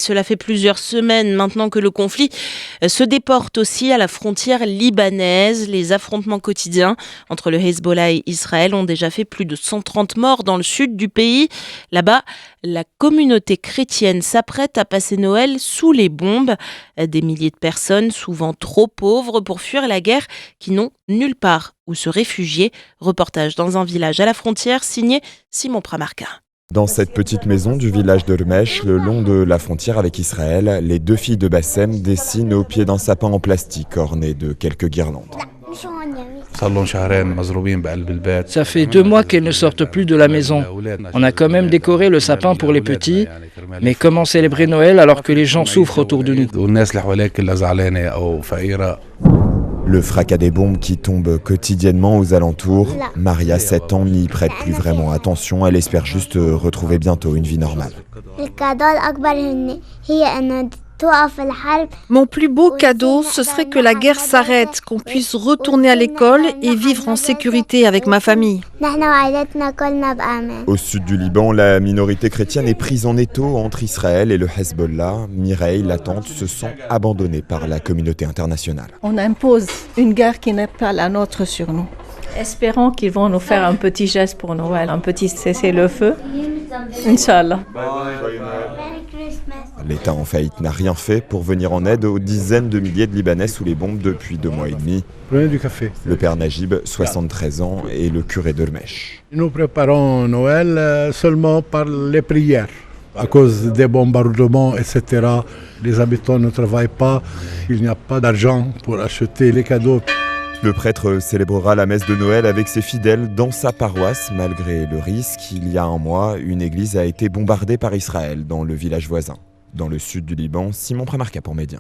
Cela fait plusieurs semaines maintenant que le conflit se déporte aussi à la frontière libanaise. Les affrontements quotidiens entre le Hezbollah et Israël ont déjà fait plus de 130 morts dans le sud du pays. Là-bas, la communauté chrétienne s'apprête à passer Noël sous les bombes. Des milliers de personnes, souvent trop pauvres pour fuir la guerre, qui n'ont nulle part où se réfugier. Reportage dans un village à la frontière, signé Simon Pramarca. Dans cette petite maison du village de Rmesh, le long de la frontière avec Israël, les deux filles de Bassem dessinent au pied d'un sapin en plastique orné de quelques guirlandes. Ça fait 2 mois qu'elles ne sortent plus de la maison. On a quand même décoré le sapin pour les petits, mais comment célébrer Noël alors que les gens souffrent autour de nous ? Le fracas des bombes qui tombent quotidiennement aux alentours. Maria, 7 ans, n'y prête plus vraiment attention. Elle espère juste retrouver bientôt une vie normale. Mon plus beau cadeau, ce serait que la guerre s'arrête, qu'on puisse retourner à l'école et vivre en sécurité avec ma famille. Au sud du Liban, la minorité chrétienne est prise en étau entre Israël et le Hezbollah. Mireille, la tante, se sent abandonnée par la communauté internationale. On impose une guerre qui n'est pas la nôtre sur nous. Espérons qu'ils vont nous faire un petit geste pour Noël, un petit cessez-le-feu. Inch'Allah. L'État en faillite n'a rien fait pour venir en aide aux dizaines de milliers de Libanais sous les bombes depuis 2 mois et demi. Prenez du café. Le père Najib, 73 ans, est le curé de Rmesh. Nous préparons Noël seulement par les prières. À cause des bombardements, etc., les habitants ne travaillent pas. Il n'y a pas d'argent pour acheter les cadeaux. Le prêtre célébrera la messe de Noël avec ses fidèles dans sa paroisse. Malgré le risque, il y a un mois, une église a été bombardée par Israël dans le village voisin. Dans le sud du Liban, Simon Pramarca pour Média.